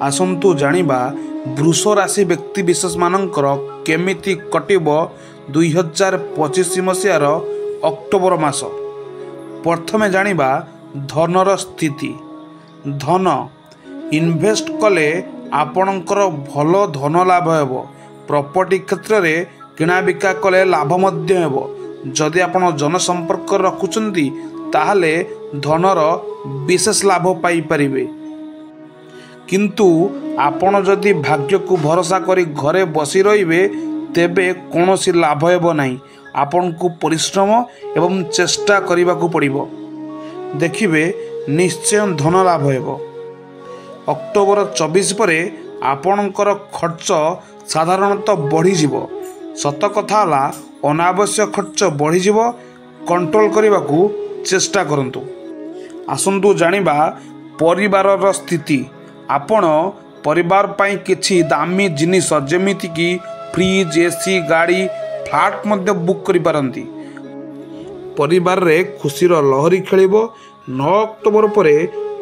आसंतु जानिबा वृष राशि व्यक्ति विशेष मानकर केमिति कटिब 2025 मसीहार अक्टोबर मास। प्रथमे जानिबा धनर स्थिति। धन इन्वेस्ट कले आपणकर भल धन लाभ हेबो। प्रॉपर्टी क्षेत्र में किणा बिका कले लाभ मध्य हेबो। जदि आपण जनसंपर्क रखुचंती ताहले धनर विशेष लाभ पाई परिबे। किंतु आपण जदि भाग्य को भरोसा करी घरे बसी रहिबे तेबे कौनसी लाभ हेबो नहीं। आपण को परिश्रम एवं चेष्टा करने को पड़िबो। देखिबे निश्चय धन लाभ हेबो। अक्टोबर 24 परे आपणकर खर्च साधारणतः बढ़ी जीवो। सत कथा हला अनावश्यक खर्च बढ़ी जीवो। कंट्रोल करने को चेष्टा करंतु। आसंतु जानिबा परिवार स्थिति। आपण परिवार पाई किछि दामी जिनिस जेमिति कि फ्रिज, एसी, गाड़ी, फ्लैट मध्य बुक करि पारंती। परिवार रे खुशीर लहरी खेलिबो। 9 अक्टोबर परे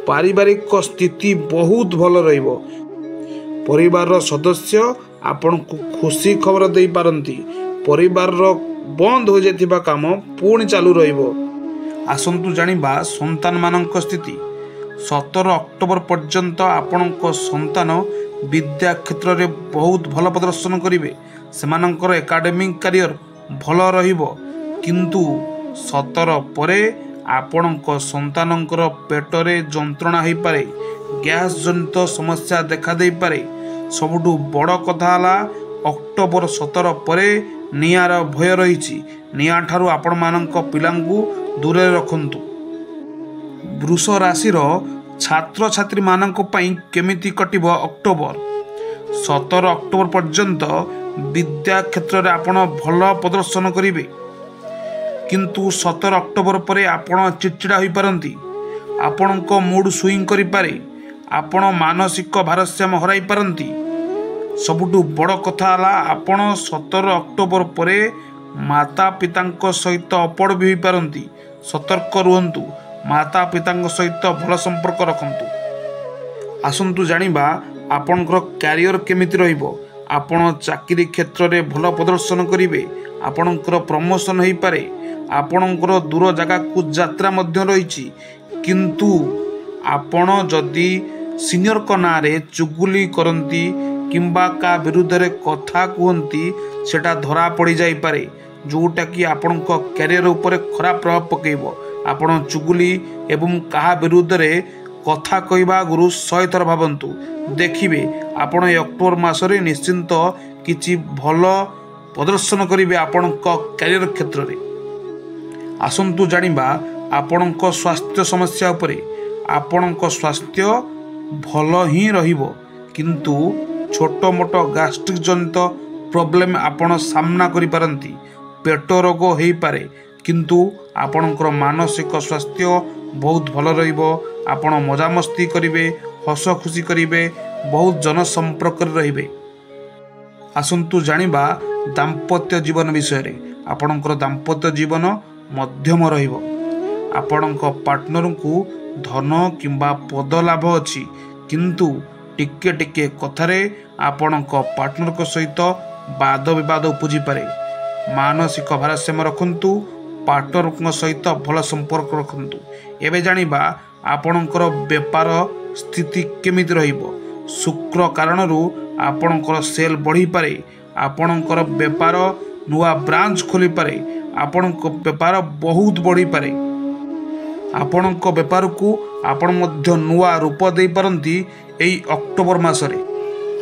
पारिवारिक स्थिति बहुत भल रहिबो। परिवार सदस्य आपण को खुशी खबर दे पारंती। परिवार बंद हो जाइथिबा काम पुणी चालू रहिबो। आसंतु जानिबा संतान मानक स्थिति। 17 अक्टोबर पर्यंत आपणक संतान विद्या क्षेत्र में बहुत भल प्रदर्शन करेंगे। सेमानंकर एकाडेमिक करियर भल रहिबो। किंतु 17 परे आपणक संतानंकर पेटरे जंत्रणा हो पारे। गैस जनित समस्या देखा दे पारे। सबुठु बड़ कथा हला अक्टोबर 17 परे निआर भय रही। निआ ठारू आपण मानक पिलांकु दूरे रखंतु। वृष राशिर छात्र छात्री मानक पई केमिति कटिब अक्टोबर। 17 अक्टोबर पर्यंत विद्या क्षेत्र में आपण भल प्रदर्शन करेंगे। किंतु 17 अक्टोबर परे आपण चिड़चिड़ा हो पारंती। आपणक मूड स्विंग करि पारे। आपण मानसिक भारसाम्य हराई पारंती। सबुठु बड़ कथा हला आपण 17 अक्टोबर परे माता पिता सहित अपड़ भी हो पारंती। सतर्क रुहंतु। माता पिता सहित भल संपर्क रखंतु। आसंतु जानिबा आपणकर कैरियर केमिति रहिबो। आपण चाकरी क्षेत्र में भल प्रदर्शन करेंगे। आपणकर प्रमोशन हो पारे। आपणकर दूर जगह को यात्रा मध्य रही। किंतु आपण जदि सीनियर को ना रे चुगुली करंती किंबा का विरुद्ध रे कथा कहती सेटा धरा पड़ी जाई पारे। जोटा कि आपण कैरियर उपर खराब प्रभाव पकेइबो। आपण चुगुली एवं कहा विरुद्ध रे कथा कहवा आगु 100 थर भावंतु। देखिए आपण अक्टोबर मासरे निश्चिंत किछि भल प्रदर्शन करेंगे आपण कैरियर क्षेत्र में। आसंतु जानिबा आपणक स्वास्थ्य समस्या उपरे। आपणक स्वास्थ्य भल ही रहिबो। किंतु छोट मोट गैस्ट्रिक जनित प्रॉब्लम आपण सामना करि पारंती। पेट रोग हो पारे। किंतु आपणकर मानसिक स्वास्थ्य बहुत भल रहिबो। आपण मजामस्ती करिवे, हस खुशी करिवे, बहुत जनसंपर्क रहिबे। आसंतु जानिबा दाम्पत्य जीवन विषय रे। आपणकर दाम्पत्य जीवन मध्यम रहिबो। आपणक पार्टनर को धन किंबा पद लाभ अछि। किंतु टिके टिके कथारे आपणक पार्टनर को सहित वाद विवाद उपजी पारे। मानसिक भारसाम्य रखंतु। पार्टनर सहित भल संपर्क रखंतु। एबे जानिबा आपणकर व्यापार स्थिति केमिति रहिबो। शुक्र कारणरू आपणकर सेल बढ़ी पारे। आपणकर व्यापार नुआ ब्रांच खोली पारे। आपणक व्यापार बहुत बढ़ी पारे। आपणक व्यापार को आपण मध्य नुआ रूप दे पारंती। एई अक्टोबर मासरे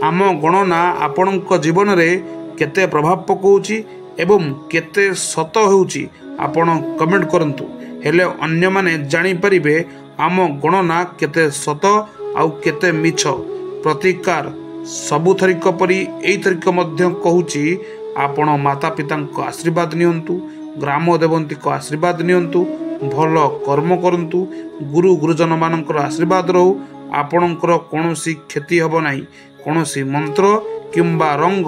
आम गणना आपणक जीवन रे केते प्रभाव पकाउची एवं केते सत होउची आपण कमेंट करंतु। हेले अन्य माने जानि परिबे आम गणना केते सत आउ केते मिछ। प्रतिकार सबु थरिक परी एई थरिक मध्य कहूची आपण माता पिता आशीर्वाद नियंतु। ग्राम देवंती को आशीर्वाद नियंतु। भल कर्म करंतु। गुरु गुरुजन मानकर आशीर्वाद रहू। आपणकर कौनसी क्षति हब नाही। कौनसी मंत्र किंबा रंग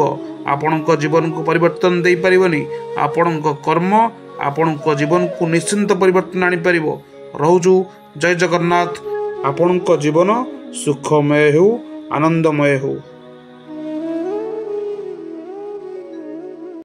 आपणक जीवन को परिवर्तन दे परिबनी। आपणक कर्म आपणक जीवन को निश्चिंत परिवर्तन आनी परिबो। रहूजु। जय जगन्नाथ। आपणक जीवन सुखमय हो। ଆନନ୍ଦମୟ ହେଉ।